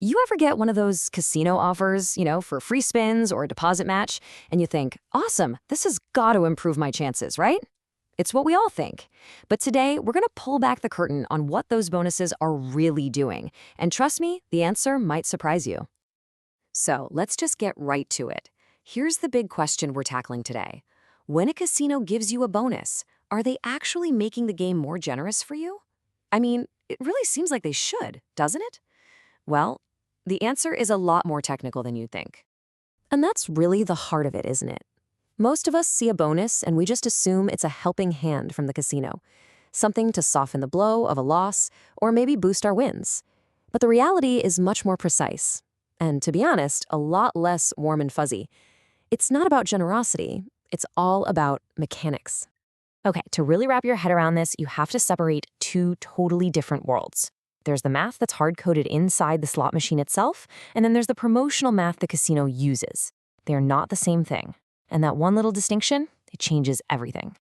You ever get one of those casino offers, for free spins or a deposit match, and you think, awesome, this has got to improve my chances, right? It's what we all think. But today, we're going to pull back the curtain on what those bonuses are really doing. And trust me, the answer might surprise you. So let's just get right to it. Here's the big question we're tackling today. When a casino gives you a bonus, are they actually making the game more generous for you? I mean, it really seems like they should, doesn't it? Well, the answer is a lot more technical than you think. And that's really the heart of it, isn't it? Most of us see a bonus and we just assume it's a helping hand from the casino, something to soften the blow of a loss or maybe boost our wins. But the reality is much more precise, and to be honest, a lot less warm and fuzzy. It's not about generosity, it's all about mechanics. Okay, to really wrap your head around this, you have to separate two totally different worlds. There's the math that's hard-coded inside the slot machine itself, and then there's the promotional math the casino uses. They're not the same thing. And that one little distinction, it changes everything.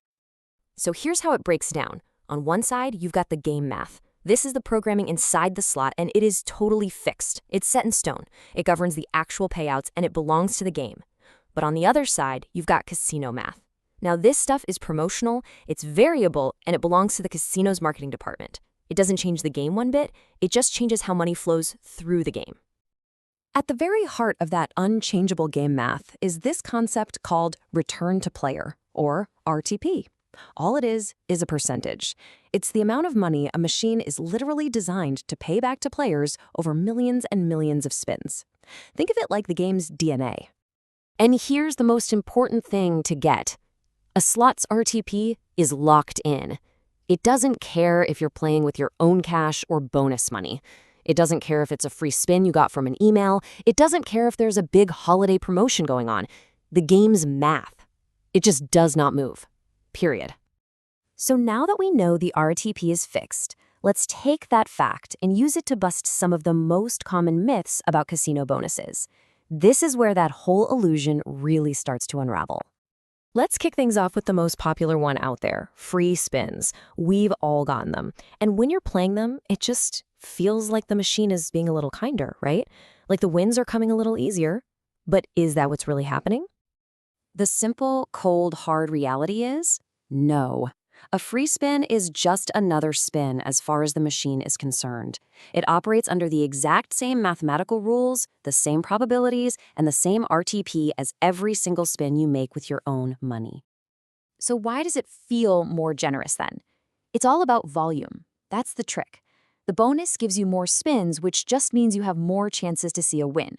So here's how it breaks down. On one side, you've got the game math. This is the programming inside the slot, and it is totally fixed. It's set in stone. It governs the actual payouts, and it belongs to the game. But on the other side, you've got casino math. Now, this stuff is promotional, it's variable, and it belongs to the casino's marketing department. It doesn't change the game one bit, it just changes how money flows through the game. At the very heart of that unchangeable game math is this concept called return to player, or RTP. All it is a percentage. It's the amount of money a machine is literally designed to pay back to players over millions and millions of spins. Think of it like the game's DNA. And here's the most important thing to get. A slot's RTP is locked in. It doesn't care if you're playing with your own cash or bonus money. It doesn't care if it's a free spin you got from an email. It doesn't care if there's a big holiday promotion going on. The game's math. It just does not move. Period. So now that we know the RTP is fixed, let's take that fact and use it to bust some of the most common myths about casino bonuses. This is where that whole illusion really starts to unravel. Let's kick things off with the most popular one out there, free spins. We've all gotten them. And when you're playing them, it just feels like the machine is being a little kinder, right? Like the wins are coming a little easier. But is that what's really happening? The simple, cold, hard reality is no. A free spin is just another spin as far as the machine is concerned. It operates under the exact same mathematical rules, the same probabilities, and the same RTP as every single spin you make with your own money. So why does it feel more generous then? It's all about volume. That's the trick. The bonus gives you more spins, which just means you have more chances to see a win.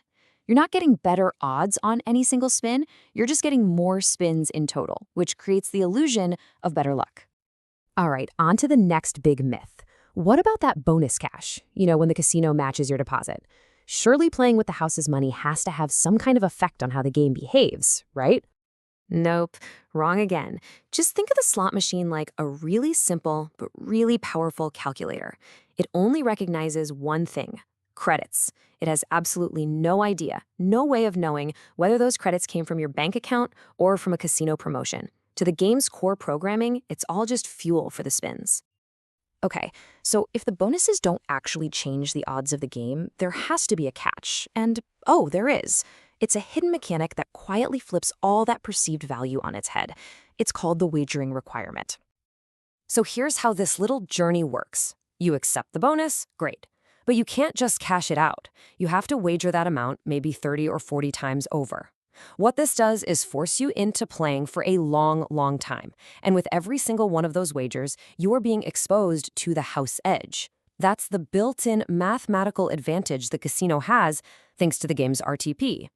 You're not getting better odds on any single spin, you're just getting more spins in total, which creates the illusion of better luck. All right, on to the next big myth. What about that bonus cash? When the casino matches your deposit. Surely playing with the house's money has to have some kind of effect on how the game behaves, right? Nope, wrong again. Just think of the slot machine like a really simple but really powerful calculator. It only recognizes one thing: credits. It has absolutely no idea, no way of knowing whether those credits came from your bank account or from a casino promotion. To the game's core programming, it's all just fuel for the spins. Okay, so if the bonuses don't actually change the odds of the game, there has to be a catch. And oh, there is. It's a hidden mechanic that quietly flips all that perceived value on its head. It's called the wagering requirement. So here's how this little journey works. You accept the bonus, great. But you can't just cash it out. You have to wager that amount maybe 30 or 40 times over. What this does is force you into playing for a long, long time. And with every single one of those wagers, you are being exposed to the house edge. That's the built-in mathematical advantage the casino has thanks to the game's RTP.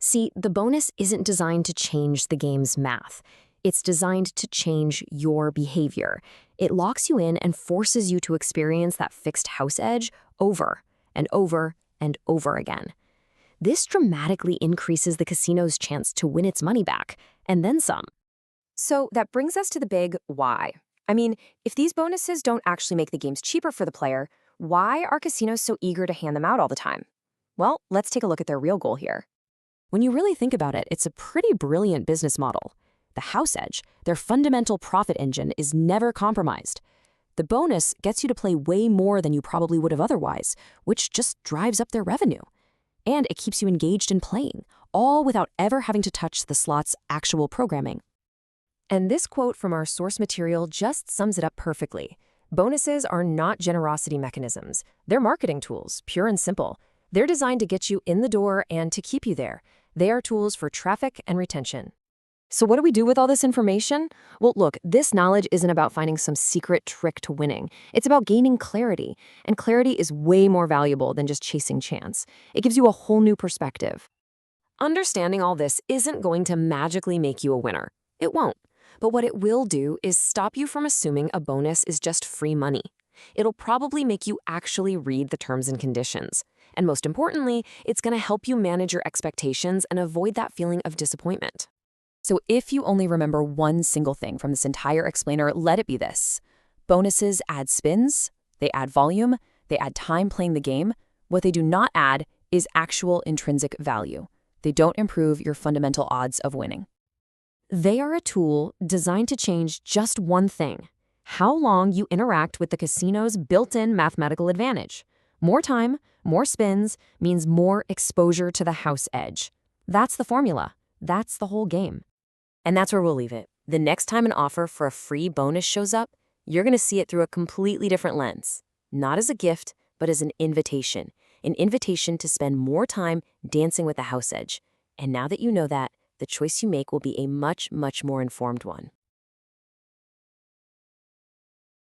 See, the bonus isn't designed to change the game's math. It's designed to change your behavior. It locks you in and forces you to experience that fixed house edge over and over and over again. This dramatically increases the casino's chance to win its money back, and then some. So that brings us to the big why. I mean, if these bonuses don't actually make the games cheaper for the player, why are casinos so eager to hand them out all the time? Well, let's take a look at their real goal here. When you really think about it, it's a pretty brilliant business model. The house edge, their fundamental profit engine, is never compromised. The bonus gets you to play way more than you probably would have otherwise, which just drives up their revenue. And it keeps you engaged in playing, all without ever having to touch the slot's actual programming. And this quote from our source material just sums it up perfectly. Bonuses are not generosity mechanisms. They're marketing tools, pure and simple. They're designed to get you in the door and to keep you there. They are tools for traffic and retention. So what do we do with all this information? Well, look, this knowledge isn't about finding some secret trick to winning. It's about gaining clarity. And clarity is way more valuable than just chasing chance. It gives you a whole new perspective. Understanding all this isn't going to magically make you a winner. It won't. But what it will do is stop you from assuming a bonus is just free money. It'll probably make you actually read the terms and conditions. And most importantly, it's going to help you manage your expectations and avoid that feeling of disappointment. So if you only remember one single thing from this entire explainer, let it be this. Bonuses add spins, they add volume, they add time playing the game. What they do not add is actual intrinsic value. They don't improve your fundamental odds of winning. They are a tool designed to change just one thing: how long you interact with the casino's built-in mathematical advantage. More time, more spins means more exposure to the house edge. That's the formula. That's the whole game. And that's where we'll leave it. The next time an offer for a free bonus shows up, you're going to see it through a completely different lens. Not as a gift, but as an invitation. An invitation to spend more time dancing with the house edge. And now that you know that, the choice you make will be a much, much more informed one.